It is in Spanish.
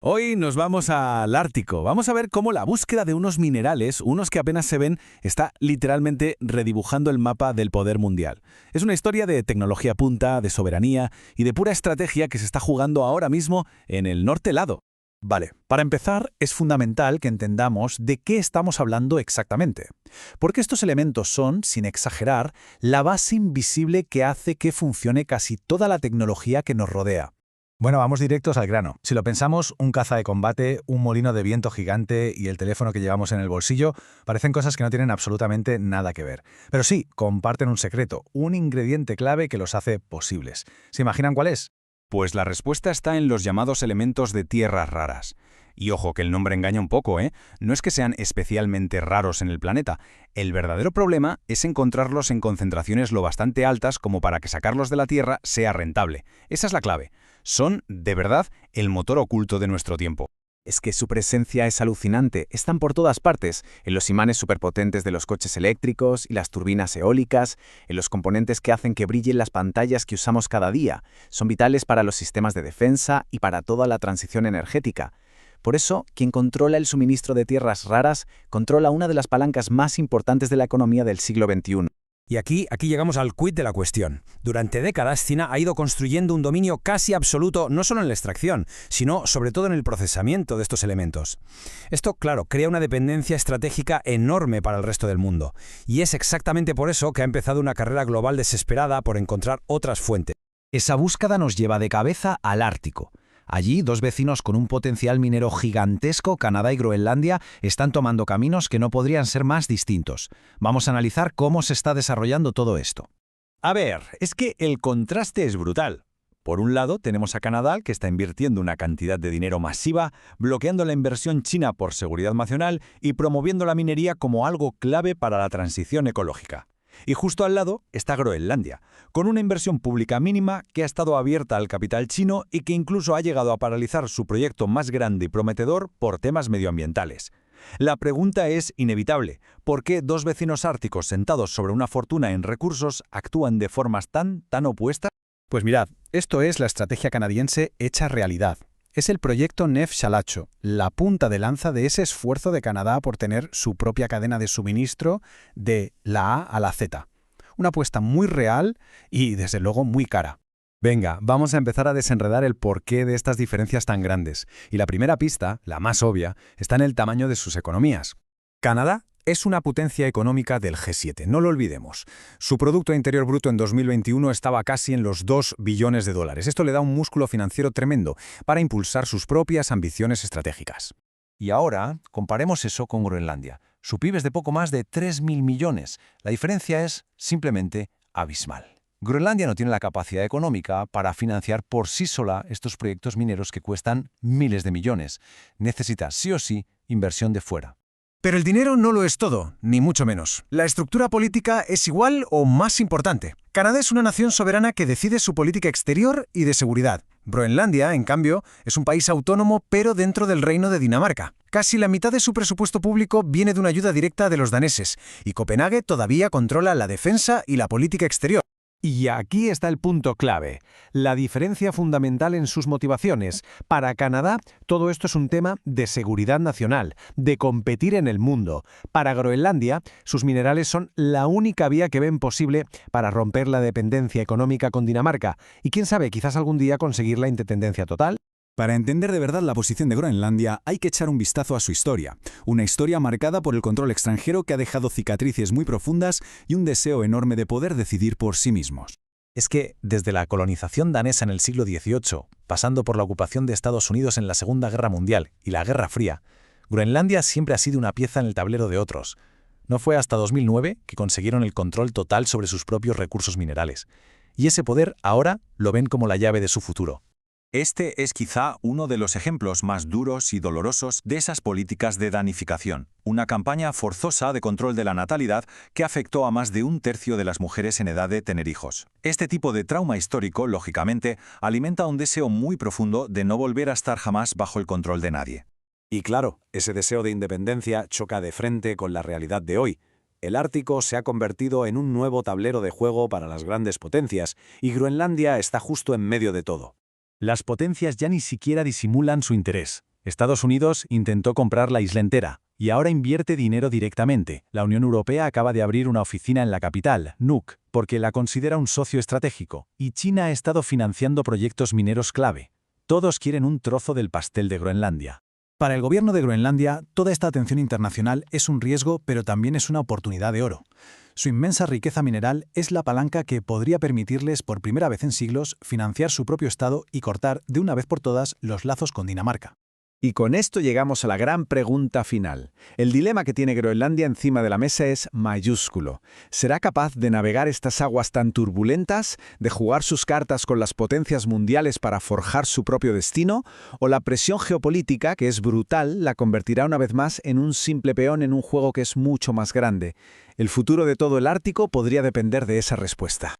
Hoy nos vamos al Ártico. Vamos a ver cómo la búsqueda de unos minerales, unos que apenas se ven, está literalmente redibujando el mapa del poder mundial. Es una historia de tecnología punta, de soberanía y de pura estrategia que se está jugando ahora mismo en el norte helado. Vale, para empezar, es fundamental que entendamos de qué estamos hablando exactamente. Porque estos elementos son, sin exagerar, la base invisible que hace que funcione casi toda la tecnología que nos rodea. Bueno, vamos directos al grano. Si lo pensamos, un caza de combate, un molino de viento gigante y el teléfono que llevamos en el bolsillo parecen cosas que no tienen absolutamente nada que ver. Pero sí, comparten un secreto, un ingrediente clave que los hace posibles. ¿Se imaginan cuál es? Pues la respuesta está en los llamados elementos de tierras raras. Y ojo, que el nombre engaña un poco, ¿eh? No es que sean especialmente raros en el planeta. El verdadero problema es encontrarlos en concentraciones lo bastante altas como para que sacarlos de la Tierra sea rentable. Esa es la clave. Son, de verdad, el motor oculto de nuestro tiempo. Es que su presencia es alucinante, están por todas partes, en los imanes superpotentes de los coches eléctricos y las turbinas eólicas, en los componentes que hacen que brillen las pantallas que usamos cada día. Son vitales para los sistemas de defensa y para toda la transición energética. Por eso, quien controla el suministro de tierras raras, controla una de las palancas más importantes de la economía del siglo XXI. Y aquí llegamos al quid de la cuestión. Durante décadas, China ha ido construyendo un dominio casi absoluto no solo en la extracción, sino sobre todo en el procesamiento de estos elementos. Esto, claro, crea una dependencia estratégica enorme para el resto del mundo. Y es exactamente por eso que ha empezado una carrera global desesperada por encontrar otras fuentes. Esa búsqueda nos lleva de cabeza al Ártico. Allí, dos vecinos con un potencial minero gigantesco, Canadá y Groenlandia, están tomando caminos que no podrían ser más distintos. Vamos a analizar cómo se está desarrollando todo esto. A ver, es que el contraste es brutal. Por un lado, tenemos a Canadá, que está invirtiendo una cantidad de dinero masiva, bloqueando la inversión china por seguridad nacional y promoviendo la minería como algo clave para la transición ecológica. Y justo al lado está Groenlandia, con una inversión pública mínima que ha estado abierta al capital chino y que incluso ha llegado a paralizar su proyecto más grande y prometedor por temas medioambientales. La pregunta es inevitable: ¿por qué dos vecinos árticos sentados sobre una fortuna en recursos actúan de formas tan opuestas? Pues mirad, esto es la estrategia canadiense hecha realidad. Es el proyecto Neuf Chalacho, la punta de lanza de ese esfuerzo de Canadá por tener su propia cadena de suministro de la A a la Z. Una apuesta muy real y, desde luego, muy cara. Venga, vamos a empezar a desenredar el porqué de estas diferencias tan grandes. Y la primera pista, la más obvia, está en el tamaño de sus economías. Canadá es una potencia económica del G7, no lo olvidemos. Su Producto Interior Bruto en 2021 estaba casi en los 2 billones de dólares. Esto le da un músculo financiero tremendo para impulsar sus propias ambiciones estratégicas. Y ahora, comparemos eso con Groenlandia. Su PIB es de poco más de 3.000 millones. La diferencia es simplemente abismal. Groenlandia no tiene la capacidad económica para financiar por sí sola estos proyectos mineros que cuestan miles de millones. Necesita sí o sí inversión de fuera. Pero el dinero no lo es todo, ni mucho menos. La estructura política es igual o más importante. Canadá es una nación soberana que decide su política exterior y de seguridad. Groenlandia, en cambio, es un país autónomo pero dentro del reino de Dinamarca. Casi la mitad de su presupuesto público viene de una ayuda directa de los daneses, y Copenhague todavía controla la defensa y la política exterior. Y aquí está el punto clave, la diferencia fundamental en sus motivaciones. Para Canadá, todo esto es un tema de seguridad nacional, de competir en el mundo. Para Groenlandia, sus minerales son la única vía que ven posible para romper la dependencia económica con Dinamarca. Y quién sabe, quizás algún día conseguir la independencia total. Para entender de verdad la posición de Groenlandia hay que echar un vistazo a su historia. Una historia marcada por el control extranjero que ha dejado cicatrices muy profundas y un deseo enorme de poder decidir por sí mismos. Es que, desde la colonización danesa en el siglo XVIII, pasando por la ocupación de Estados Unidos en la Segunda Guerra Mundial y la Guerra Fría, Groenlandia siempre ha sido una pieza en el tablero de otros. No fue hasta 2009 que consiguieron el control total sobre sus propios recursos minerales. Y ese poder ahora lo ven como la llave de su futuro. Este es quizá uno de los ejemplos más duros y dolorosos de esas políticas de danificación, una campaña forzosa de control de la natalidad que afectó a más de un tercio de las mujeres en edad de tener hijos. Este tipo de trauma histórico, lógicamente, alimenta un deseo muy profundo de no volver a estar jamás bajo el control de nadie. Y claro, ese deseo de independencia choca de frente con la realidad de hoy. El Ártico se ha convertido en un nuevo tablero de juego para las grandes potencias, y Groenlandia está justo en medio de todo. Las potencias ya ni siquiera disimulan su interés. Estados Unidos intentó comprar la isla entera, y ahora invierte dinero directamente. La Unión Europea acaba de abrir una oficina en la capital, Nuuk, porque la considera un socio estratégico, y China ha estado financiando proyectos mineros clave. Todos quieren un trozo del pastel de Groenlandia. Para el gobierno de Groenlandia, toda esta atención internacional es un riesgo, pero también es una oportunidad de oro. Su inmensa riqueza mineral es la palanca que podría permitirles, por primera vez en siglos, financiar su propio Estado y cortar, de una vez por todas, los lazos con Dinamarca. Y con esto llegamos a la gran pregunta final. El dilema que tiene Groenlandia encima de la mesa es mayúsculo. ¿Será capaz de navegar estas aguas tan turbulentas, de jugar sus cartas con las potencias mundiales para forjar su propio destino? ¿O la presión geopolítica, que es brutal, la convertirá una vez más en un simple peón en un juego que es mucho más grande? El futuro de todo el Ártico podría depender de esa respuesta.